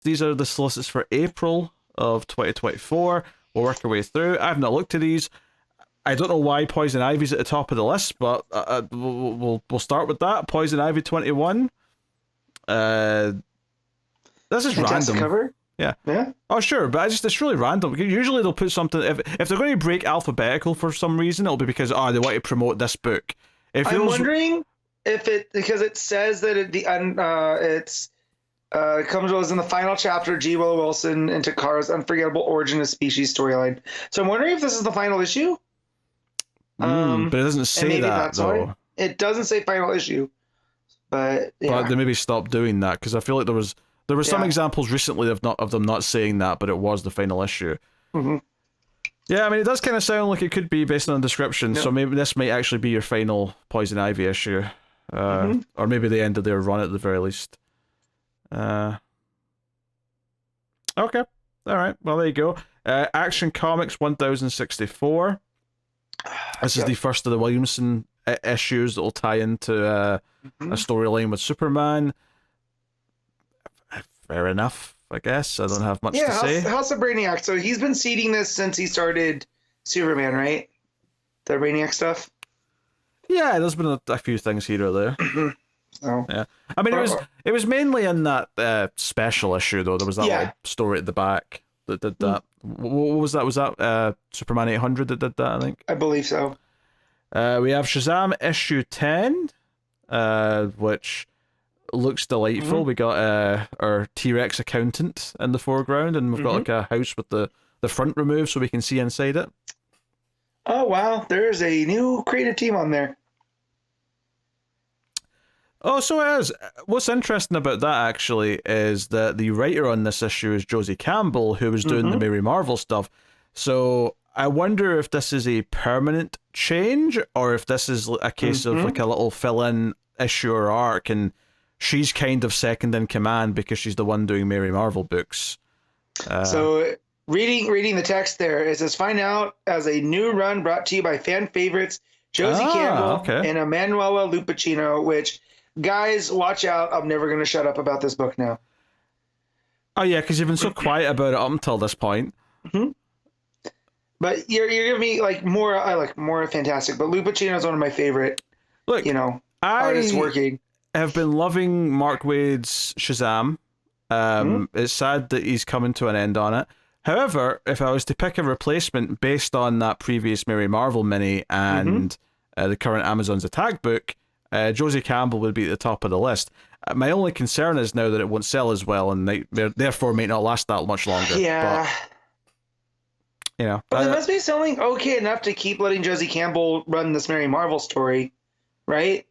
These are the solicits for April of 2024. We'll work our way through. I've not looked at these. I don't know why Poison Ivy's at the top of the list, but we'll start with that. Poison Ivy 21. This is Fantastic random. Cover. Yeah. Oh, sure, but it's really random. Usually they'll put something, if they're going to break alphabetical for some reason, it'll be because they want to promote this book. I'm wondering if because it says that it comes in the final chapter, G. Willow Wilson and Takara's unforgettable origin of species storyline. So I'm wondering if this is the final issue. But it doesn't say that though. Why. It doesn't say final issue, but yeah. But they maybe stopped doing that because I feel like there were some examples recently of them not saying that, but it was the final issue. Mm-hmm. Yeah, I mean, it does kind of sound like it could be based on the description, so maybe this might actually be your final Poison Ivy issue. Or maybe the end of their run at the very least. Okay. Alright, well, there you go. Action Comics 1064. This is the first of the Williamson issues that will tie into a storyline with Superman. Fair enough, I guess. I don't have much to say. House of Brainiac. So he's been seeding this since he started Superman, right? The Brainiac stuff? Yeah, there's been a few things here or there. Oh. Yeah. I mean, it was mainly in that special issue, though. There was that little story at the back that did that. What was that? Was that Superman 800 that did that, I think? I believe so. We have Shazam issue 10, which looks delightful. We got our T-Rex accountant in the foreground, and we've got like a house with the front removed so we can see inside it. Oh, wow. There's a new creative team on there. Oh, so it is. What's interesting about that, actually, is that the writer on this issue is Josie Campbell, who was doing the Mary Marvel stuff. So I wonder if this is a permanent change, or if this is a case of like a little fill-in issue or arc, and she's kind of second in command because she's the one doing Mary Marvel books. So reading the text there, it says, find out as a new run brought to you by fan favorites Josie Campbell and Emanuela Lupacchino, which... Guys, watch out. I'm never going to shut up about this book now. Oh, yeah, because you've been so quiet about it up until this point. But you're giving me more. I like more Fantastic, but Lupacchino is one of my favorite. Look, artists working. I've been loving Mark Waid's Shazam. It's sad that he's coming to an end on it. However, if I was to pick a replacement based on that previous Mary Marvel mini and the current Amazon's Attack book, Josie Campbell would be at the top of the list. My only concern is now that it won't sell as well, and they therefore may not last that much longer. Yeah. But, but they must be selling okay enough to keep letting Josie Campbell run this Mary Marvel story, right?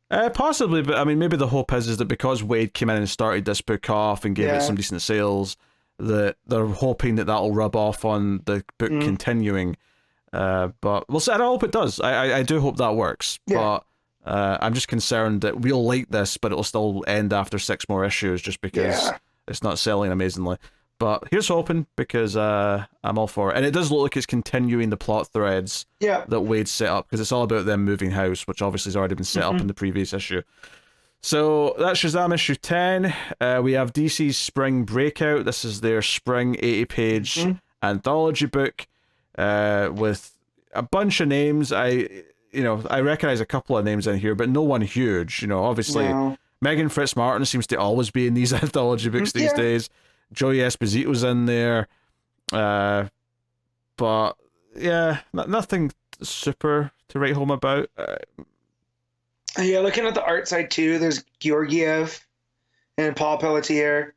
Possibly, but I mean, maybe the hope is that because Waid came in and started this book off and gave it some decent sales, that they're hoping that that'll rub off on the book continuing. But we'll see. I hope it does. I do hope that works. But I'm just concerned that we'll like this, but it'll still end after 6 more issues just because it's not selling amazingly. But here's hoping, because I'm all for it. And it does look like it's continuing the plot threads that Waid set up, because it's all about them moving house, which obviously has already been set up in the previous issue. So that's Shazam issue 10. We have DC's Spring Breakout. This is their spring 80-page anthology book with a bunch of names. I recognize a couple of names in here, but no one huge. Obviously, Megan Fritz Martin seems to always be in these anthology books these days. Joey Esposito's in there. But, nothing super to write home about. Looking at the art side, too, there's Georgiev and Paul Pelletier.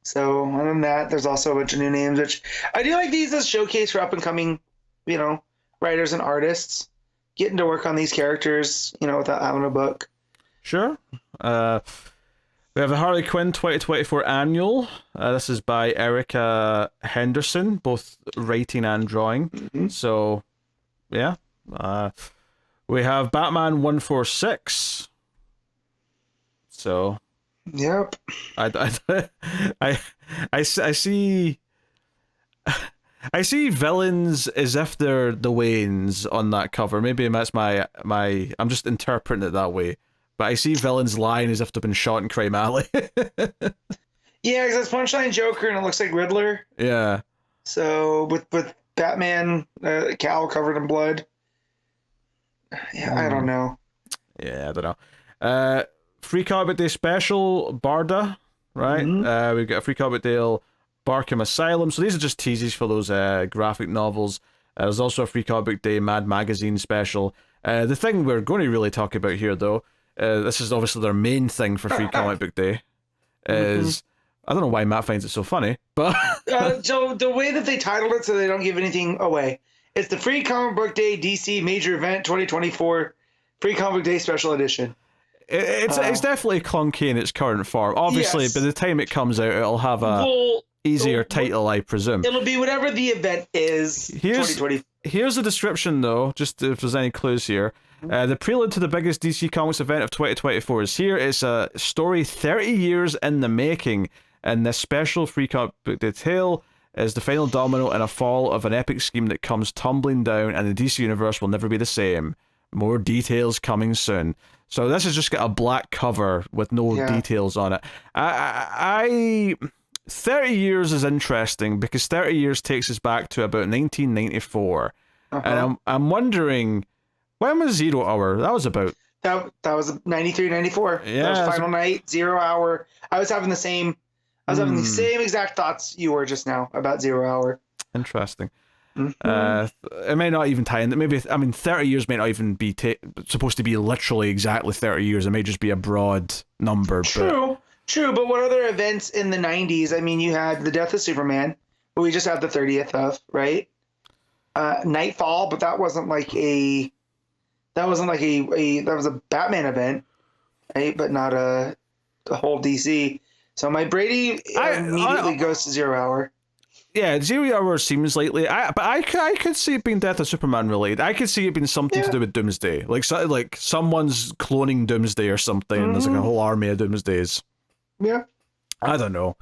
So, other than that, there's also a bunch of new names, which I do like these as showcase for up-and-coming, writers and artists. Getting to work on these characters, without having a book. Sure. We have the Harley Quinn 2024 annual. This is by Erica Henderson, both writing and drawing. So, yeah. We have Batman 146. So. Yep. I see. I see villains as if they're the Waynes on that cover. Maybe that's my I'm just interpreting it that way. But I see villains lying as if they've been shot in Crime Alley. Yeah, because it's Punchline Joker and it looks like Riddler. Yeah. So with Batman, cowl covered in blood. Yeah, I don't know. Yeah, I don't know. Free Comic Day special, Barda, right? We've got a Free Comic Day Barkham Asylum. So these are just teases for those graphic novels. There's also a Free Comic Day Mad Magazine special. The thing we're going to really talk about here, though, this is obviously their main thing for Free Comic Book Day, is... I don't know why Matt finds it so funny, but... so the way that they titled it so they don't give anything away, it's the Free Comic Book Day DC Major Event 2024 Free Comic Day Special Edition. It's definitely clunky in its current form. Obviously, yes. by the time it comes out, it'll have a easier title, I presume. It'll be whatever the event is. 2020. Here's the description, though, just if there's any clues here. The prelude to the biggest DC Comics event of 2024 is here. It's a story 30 years in the making, and this special Free Comic Book Day tale is the final domino in a fall of an epic scheme that comes tumbling down, and the DC universe will never be the same. More details coming soon. So this has just got a black cover with no details on it. 30 years is interesting because 30 years takes us back to about 1994. And I'm wondering, when was 0 Hour? That was about... That was 93, 94. Yeah. That was Final Night, 0 Hour. I was having the same exact thoughts you were just now about 0 Hour. Interesting. It may not even tie in. Maybe 30 years may not even be supposed to be literally exactly 30 years. It may just be a broad number. True. But what other events in the 90s? I mean, you had the death of Superman, who we just had the 30th of, right? Nightfall, but that wasn't like a that was a Batman event, right? But not a whole DC. So my Brady immediately goes to 0 Hour. Yeah, 0 Hour seems likely. But I could see it being Death of Superman related. I could see it being something to do with Doomsday, like someone's cloning Doomsday or something. And there's like a whole army of Doomsdays. Yeah, I don't know.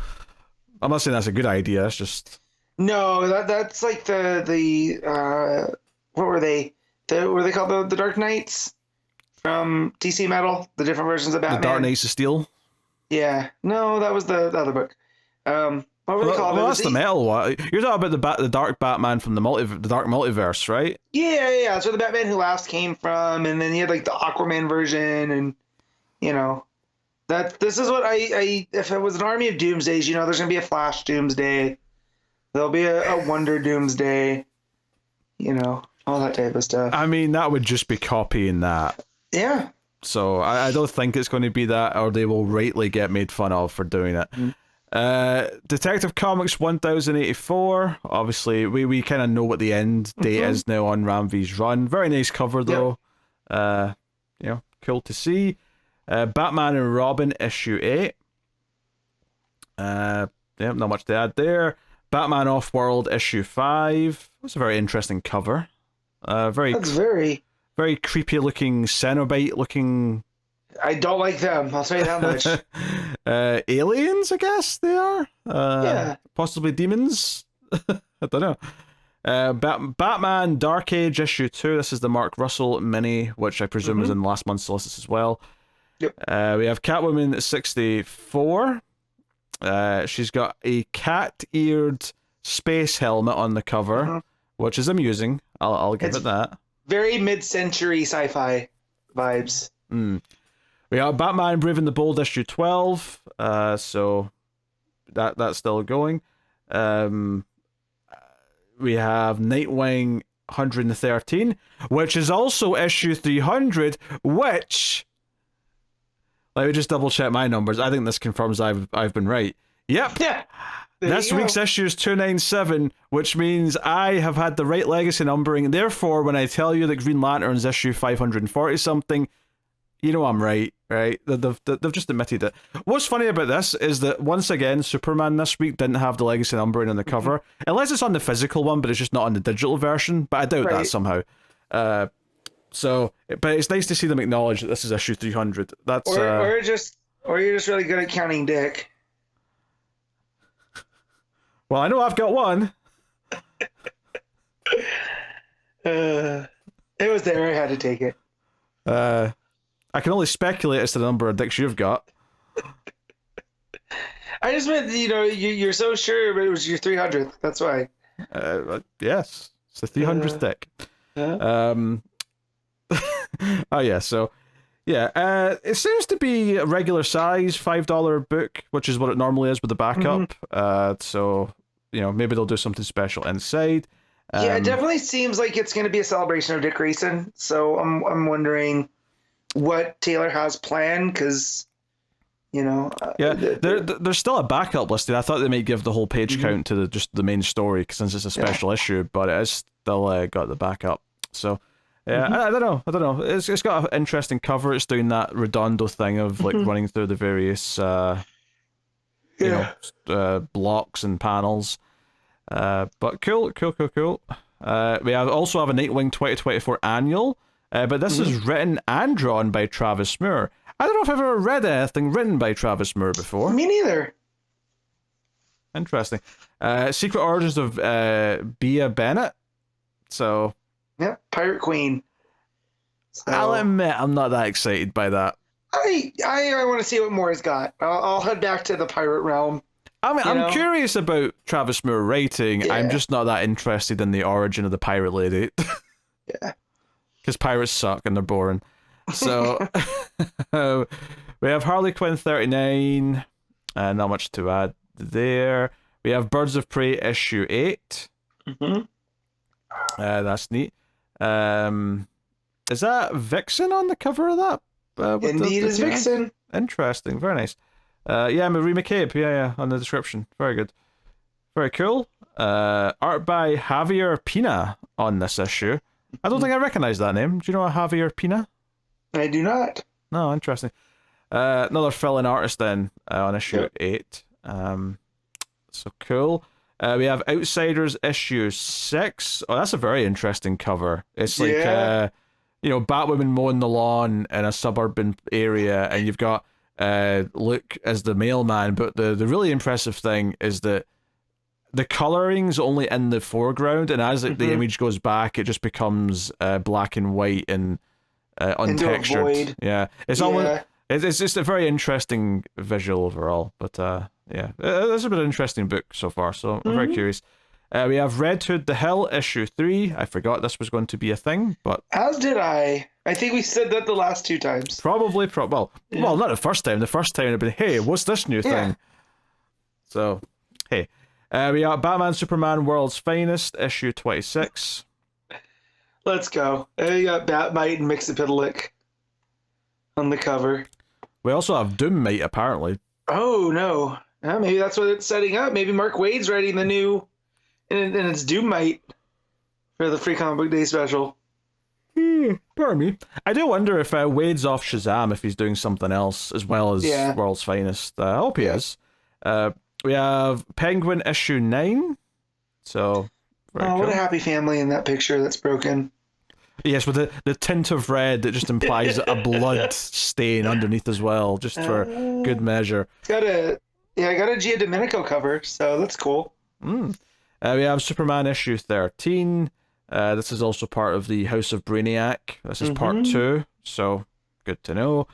I'm not saying that's a good idea. It's just no. That's like the what were they? What were they called? The Dark Knights from DC Metal. The different versions of Batman. The Dark Knights of Steel. Yeah, no, that was the other book. What were they called? Well, that's the metal one. You're talking about the Dark Batman from the Dark Multiverse, right? Yeah. That's where the Batman Who Laughs came from, and then you had like the Aquaman version, and this is what I if it was an army of Doomsdays, there's gonna be a Flash Doomsday, there'll be a Wonder Doomsday, all that type of stuff. I mean, that would just be copying that. Yeah. So I don't think it's going to be that, or they will rightly get made fun of for doing it. Detective Comics 1084. Obviously, we kind of know what the end date is now on Ram V's run. Very nice cover though. Cool to see. Batman and Robin issue 8. Not much to add there. Batman Off-World issue 5. That's a very interesting cover. Very creepy looking Cenobite looking. I don't like them, I'll say that much. Aliens, I guess they are. Yeah. Possibly demons. I don't know. Batman Dark Age issue 2. This is the Mark Russell mini, which I presume is in last month's Solicits as well. Yep. We have Catwoman 64. She's got a cat-eared space helmet on the cover, which is amusing. I'll give it that. Very mid-century sci-fi vibes. We have Batman Brave and the Bold issue 12. So that's still going. We have Nightwing 113, which is also issue 300, which... Let me just double check my numbers. I think this confirms I've been right. Yep. Yeah. Next week's issue is 297, which means I have had the right legacy numbering. Therefore, when I tell you that Green Lantern's issue 540 something, you know I'm right, right? They've just admitted it. What's funny about this is that once again, Superman this week didn't have the legacy numbering on the cover, unless it's on the physical one, but it's just not on the digital version. But I doubt that somehow. So, but it's nice to see them acknowledge that this is issue 300. That's or you're just really good at counting dick. Well, I know I've got one. It was there. I had to take it. I can only speculate as to the number of dicks you've got. I just meant, you're so sure, but it was your 300th. That's why. Yes, it's the 300th deck. Oh yeah, so yeah, it seems to be a regular size $5 book, which is what it normally is with the backup. So maybe they'll do something special inside. Yeah, it definitely seems like it's going to be a celebration of Dick Grayson. So I'm wondering what Taylor has planned, because there's still a backup listed. I thought they might give the whole page count to just the main story, since it's a special issue, but it is still got the backup. So yeah, I don't know. It's got an interesting cover. It's doing that Redondo thing of like running through the various blocks and panels. But cool. We also have a Nightwing 2024 annual, but this is written and drawn by Travis Moore. I don't know if I've ever read anything written by Travis Moore before. Me neither. Interesting. Secret Origins of Bea Bennett. So yeah, Pirate Queen. So, I'll admit I'm not that excited by that. I want to see what Moore's got. I'll head back to the pirate realm. I mean, I'm curious about Travis Moore writing. Yeah. I'm just not that interested in the origin of the pirate lady. Yeah. Because pirates suck and they're boring. So, we have Harley Quinn 39. Not much to add there. We have Birds of Prey issue 8. That's neat. Is that Vixen on the cover of that? Indeed, is Vixen. Interesting. Very nice. Marie McCabe. Yeah, on the description. Very good. Very cool. Art by Javier Pina on this issue. I don't think I recognize that name. Do you know a Javier Pina? I do not. No, interesting. Another fill-in artist then on issue 8. So cool. We have Outsiders issue 6. Oh, that's a very interesting cover. It's like Batwoman mowing the lawn in a suburban area, and you've got Luke as the mailman, but the really impressive thing is that the coloring's only in the foreground, and as the image goes back, it just becomes black and white and untextured. Yeah, it's just a very interesting visual overall. But it's a bit of an interesting book so far, so I'm very curious. We have Red Hood the Hill issue 3. I forgot this was going to be a thing, but as did I. I think we said that the last 2 times. Probably. Well, not the first time. The first time it'd been, hey, what's this new thing? So, hey. We got Batman Superman World's Finest, issue 26. Let's go. You got Batmite and Mixapidalic on the cover. We also have Doommite, apparently. Oh, no. Maybe that's what it's setting up. Maybe Mark Waid's writing the new... And it's Doommite for the Free Comic Book Day special. Pardon me. I do wonder if Wade's off Shazam, if he's doing something else as well as World's Finest. I hope he is. We have Penguin issue 9. So, cool. What a happy family in that picture that's broken. Yes, with the tint of red that just implies a blood stain underneath as well, just for good measure. I got a Gia Domenico cover, so that's cool. We have Superman issue 13. This is also part of the House of Brainiac. This is part 2, so good to know.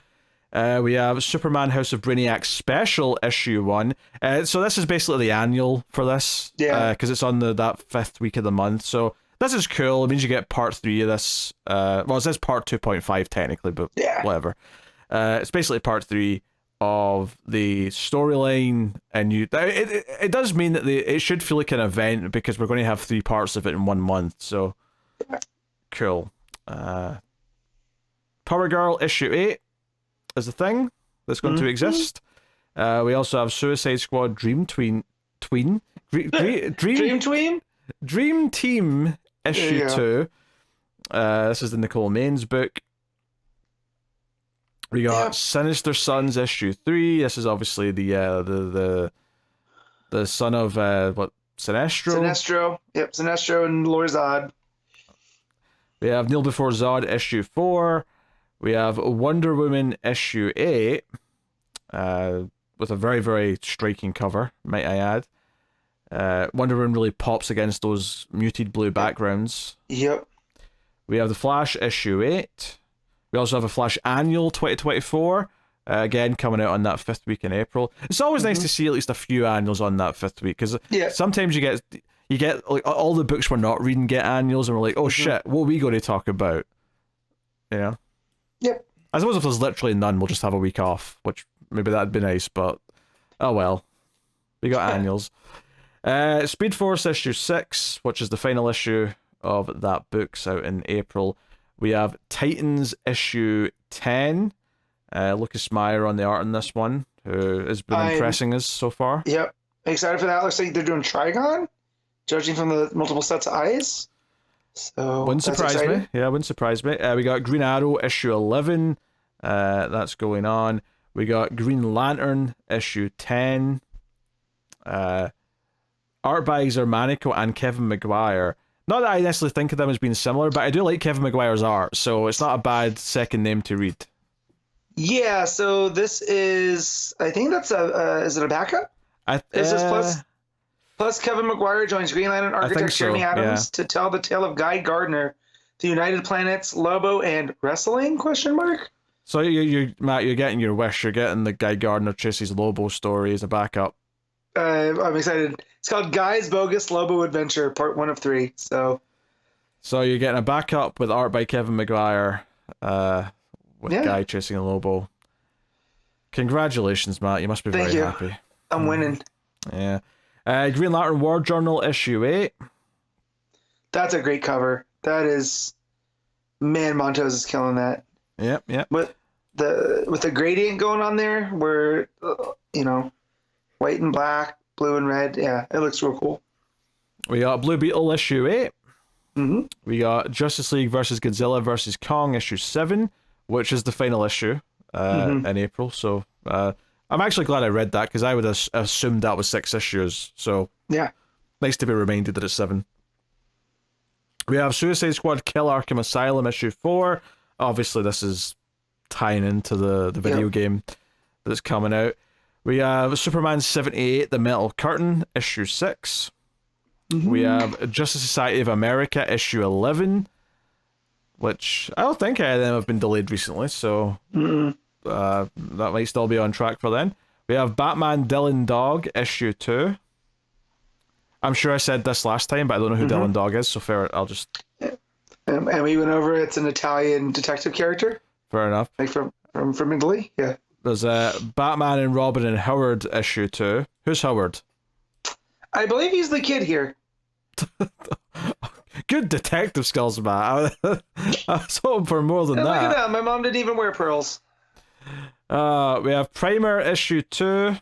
We have Superman House of Brainiac special issue 1. So this is basically the annual for this, because it's on that 5th week of the month. So this is cool. It means you get part 3 of this. Well, it says part 2.5 technically, but whatever. It's basically part 3 of the storyline, and it does mean that it should feel like an event, because we're going to have 3 parts of it in 1 month. So cool. Power Girl issue 8 is the thing that's going to exist. We also have Suicide Squad Dream Team issue 2. This is the Nicole Maines book. We got Sinister Sons issue 3. This is obviously the son of Sinestro. Sinestro. Yep, Sinestro and Lord Zod. We have Kneel Before Zod issue 4. We have Wonder Woman issue 8. With a very, very striking cover, might I add. Wonder Woman really pops against those muted blue backgrounds. Yep. We have The Flash issue 8. We also have a Flash Annual 2024. Again, coming out on that 5th week in April. It's always nice to see at least a few annuals on that 5th week, because sometimes you get like all the books we're not reading get annuals, and we're like, oh shit, what are we going to talk about? You know? Yep. I suppose if there's literally none, we'll just have a week off, which maybe that'd be nice, but oh well. We got annuals. Speed Force issue 6, which is the final issue of that book's out in April. We have Titans issue 10. Lucas Meyer on the art on this one, who has been impressing us so far. Yep. Excited for that. Looks like they're doing Trigon, judging from the multiple sets of eyes. So wouldn't surprise me. Yeah, wouldn't surprise me. We got Green Arrow issue 11. That's going on. We got Green Lantern issue 10. Art by Zermanico and Kevin Maguire. Not that I necessarily think of them as being similar, but I do like Kevin Maguire's art, so it's not a bad second name to read. Yeah, so this is, I think that's is it a backup? Is this plus Kevin Maguire joins Green Lantern architect Jeremy Adams to tell the tale of Guy Gardner, the United Planets, Lobo, and Wrestling? ? So you Matt, you're getting your wish. You're getting the Guy Gardner chases Lobo story as a backup. I'm excited. It's called Guy's Bogus Lobo Adventure, part 1 of 3. So you're getting a backup with art by Kevin Maguire, with Guy chasing a Lobo. Congratulations, Matt. You must be very happy. I'm winning. Yeah. Green Lantern War Journal issue 8. That's a great cover. That is, man, Montos is killing that. Yep. With the gradient going on there, where white and black, blue and red. Yeah, it looks real cool. We got Blue Beetle issue 8. Mm-hmm. We got Justice League versus Godzilla versus Kong issue 7, which is the final issue in April. So I'm actually glad I read that, because I would have assumed that was 6 issues. So yeah, nice to be reminded that it's 7. We have Suicide Squad Kill Arkham Asylum issue 4. Obviously, this is tying into the video game that's coming out. We have Superman 78, The Metal Curtain, issue 6. We have Justice Society of America, issue 11, which I don't think any of them have been delayed recently, so that might still be on track for then. We have Batman Dylan Dog, issue 2. I'm sure I said this last time, but I don't know who Dylan Dog is, so fair, I'll just... And we went over it's an Italian detective character. Fair enough. Like from Italy, yeah. There's Batman and Robin and Howard issue 2. Who's Howard? I believe he's the kid here. Good detective skills, Matt. I was hoping for more than that. Look at that. My mom didn't even wear pearls. We have Primer issue 2.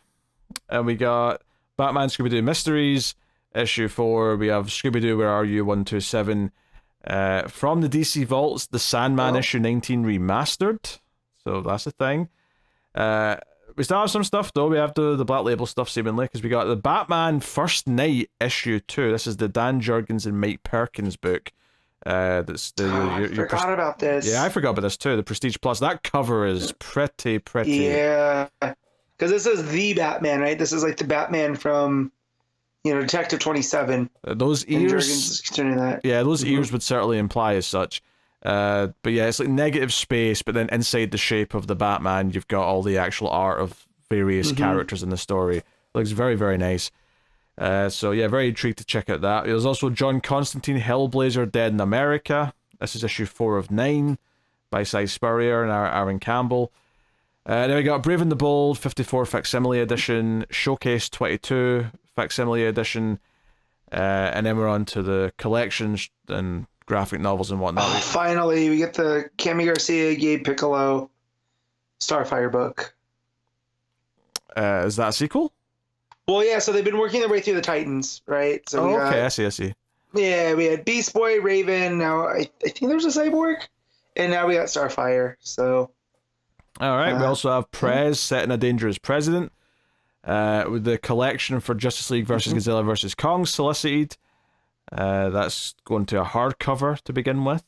And we got Batman Scooby-Doo Mysteries issue 4. We have Scooby-Doo Where Are You 127. From the DC Vaults, The Sandman issue 19 remastered. So that's a thing. We still have some stuff though. We have the Black Label stuff seemingly, because we got the Batman First Night issue 2. This is the Dan Jurgens and Mike Perkins book. That's the I forgot about this. Yeah, I forgot about this too. The Prestige Plus. That cover is pretty. Yeah, because this is the Batman, right? This is like the Batman from Detective 27. Those ears. Those ears would certainly imply as such. But yeah, it's like negative space, but then inside the shape of the Batman, you've got all the actual art of various characters in the story. It looks very, very nice. So yeah, very intrigued to check out that. There's also John Constantine, Hellblazer, Dead in America. This is issue 4 of 9 by Cy Spurrier and Aaron Campbell. Then we got Brave and the Bold 54 Facsimile Edition, Showcase 22 Facsimile Edition, and then we're on to the collections and graphic novels and whatnot. Finally, we get the Cami Garcia, Gabe Piccolo Starfire book. Is that a sequel? Well, yeah, so they've been working their way through the Titans, right? So I see. Yeah, we had Beast Boy, Raven, now I think there's a Cyborg, and now we got Starfire, so... All right, we also have Prez, Setting a Dangerous President, with the collection for Justice League versus Godzilla versus Kong, Solicited. That's going to a hardcover to begin with.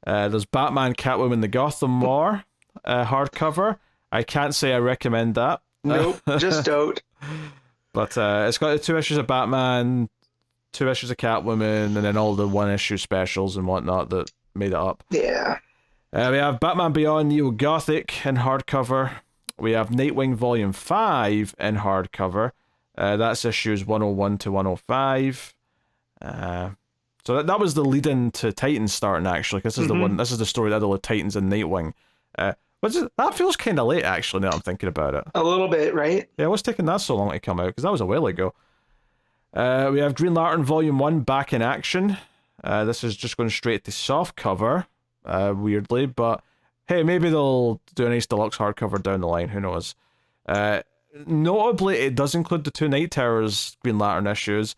There's Batman, Catwoman, The Gotham War hardcover. I can't say I recommend that. Nope, just don't. But it's got the 2 issues of Batman, 2 issues of Catwoman, and then all the 1-issue specials and whatnot that made it up. Yeah. We have Batman Beyond Neo Gothic in hardcover We have Nightwing Volume 5 in hardcover. That's issues 101 to 105. So that was the lead-in to Titans starting, actually. This is the one. This is the story that had all the Titans and Nightwing. That feels kind of late, actually, now I'm thinking about it. A little bit, right? Yeah, what's taking that so long to come out? Because that was a while ago. We have Green Lantern Volume 1 back in action. This is just going straight to softcover, weirdly, but hey, maybe they'll do a nice deluxe hardcover down the line, who knows. Notably, it does include the 2 Night Terrors Green Lantern issues.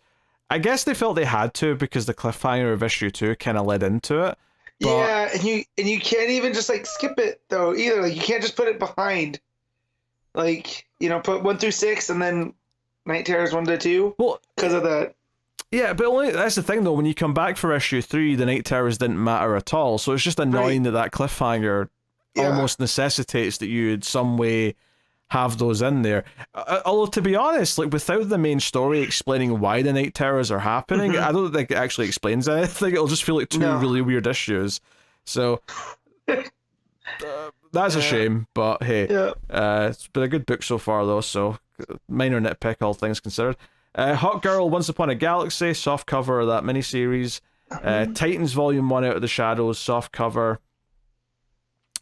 I guess they felt they had to because the cliffhanger of issue 2 kind of led into it. But... yeah, and you can't even just like skip it though either. Like you can't just put it behind. Like, you know, put 1 through 6 and then Night Terrors 1 to 2. Well, because of that. Yeah, but that's the thing though. When you come back for issue 3, the Night Terrors didn't matter at all. So it's just annoying that cliffhanger almost necessitates that you in some way have those in there. Although, to be honest, like without the main story explaining why the Night Terrors are happening, I don't think it actually explains anything. It'll just feel like 2 really weird issues. So that's a shame, but hey, it's been a good book so far though, so minor nitpick, all things considered. Hot Girl Once Upon a Galaxy, softcover of that miniseries. Titans Volume 1 Out of the Shadows, softcover.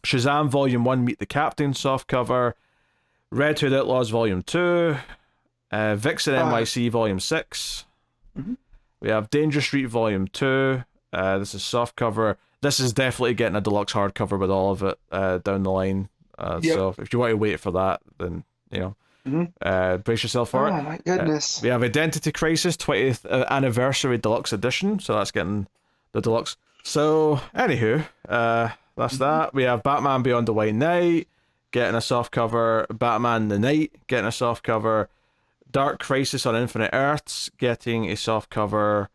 Shazam Volume 1 Meet the Captain, softcover. Red Hood Outlaws Volume 2, Vixen NYC Volume 6. We have Danger Street Volume 2. This is softcover. This is definitely getting a deluxe hardcover with all of it down the line. So if you want to wait for that, then, you know, brace yourself for it. Oh, my goodness. We have Identity Crisis 20th Anniversary Deluxe Edition, so that's getting the deluxe. So, anywho, that's that. We have Batman Beyond the White Knight getting a softcover, Batman the Knight getting a softcover, Dark Crisis on Infinite Earths getting a softcover,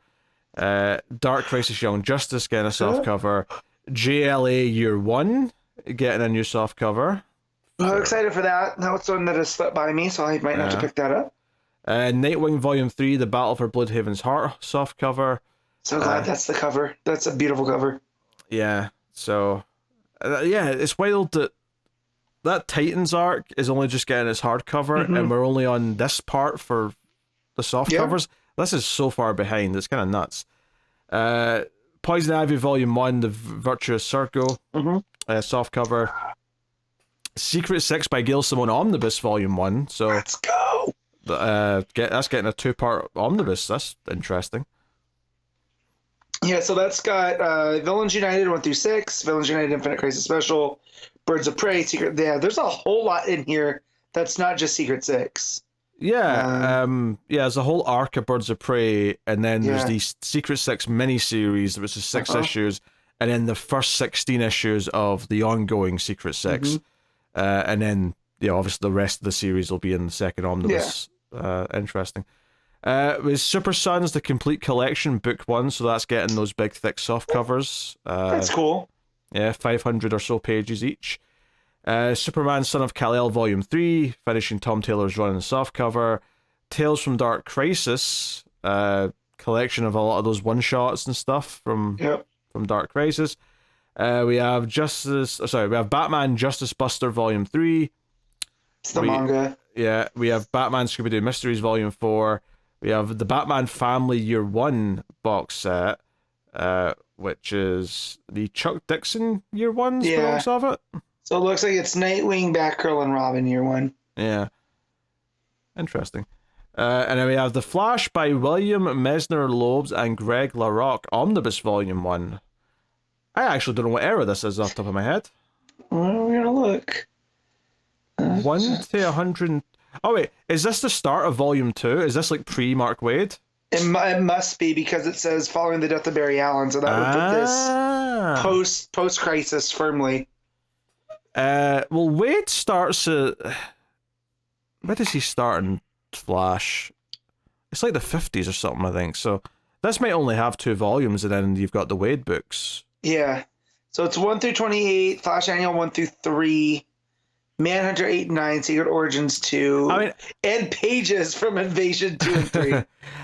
Dark Crisis Young Justice getting a softcover, JLA Year 1 getting a new softcover. I'm excited for that. That was one that has slipped by me, so I might have to pick that up. Nightwing Volume 3, The Battle for Bloodhaven's Heart softcover. So glad that's the cover. That's a beautiful cover. Yeah, so... it's wild that Titans arc is only just getting its hardcover, and we're only on this part for the soft covers. This is so far behind. It's kind of nuts. Poison Ivy Volume 1, The Virtuous Circle, soft cover. Secret Six by Gail Simone Omnibus Volume 1. So let's go. That's getting a 2-part omnibus. That's interesting. Yeah, so that's got Villains United 1 through 6, Villains United Infinite Crisis Special, Birds of Prey, Secret. Yeah, there's a whole lot in here that's not just Secret Six. Yeah, there's a whole arc of Birds of Prey, and then there's these Secret Six miniseries, which is 6 issues, and then the first 16 issues of the ongoing Secret Six, and then obviously the rest of the series will be in the second omnibus. Interesting. With Super Sons, the complete collection, book 1, so that's getting those big thick soft covers. That's cool. Yeah, 500 or so pages each. Superman Son of Kal-El Volume 3, finishing Tom Taylor's run in softcover. Tales from Dark Crisis, collection of a lot of those one-shots and stuff from Dark Crisis. We have Batman Justice Buster Volume 3. It's the manga. Yeah, we have Batman Scooby-Doo Mysteries Volume 4. We have the Batman Family Year 1 box set, which is the Chuck Dixon Year 1 box of it. So it looks like it's Nightwing, Batgirl, and Robin Year 1. Yeah. Interesting. And then we have The Flash by William Mesner Loebs and Greg LaRocque, Omnibus Volume 1. I actually don't know what era this is off the top of my head. Well, we're going to look. 1 to 100... Oh, wait. Is this the start of Volume 2? Is this like pre-Mark Waid? It must be, because it says following the death of Barry Allen, so that would put this post-crisis firmly. Well, Waid starts at... Where does he start in Flash? It's like the 50s or something, I think. So this might only have 2 volumes, and then you've got the Waid books. Yeah. So it's 1 through 28, Flash Annual 1 through 3, Manhunter 8 and 9, Secret Origins 2, and pages from Invasion 2 and 3.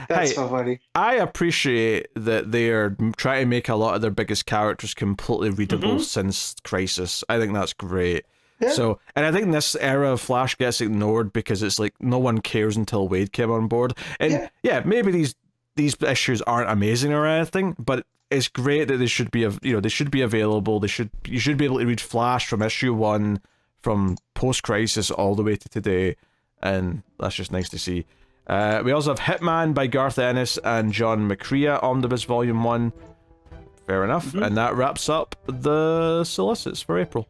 That's so funny. I appreciate that they're trying to make a lot of their biggest characters completely readable since Crisis. I think that's great. Yeah. So, and I think this era of Flash gets ignored because it's like no one cares until Wade came on board. And maybe these issues aren't amazing or anything, but it's great that they should be, they should be available. You should be able to read Flash from issue 1, from post-crisis all the way to today, and that's just nice to see. We also have Hitman by Garth Ennis and John McCrea, Omnibus Volume 1. Fair enough. And that wraps up the solicits for April.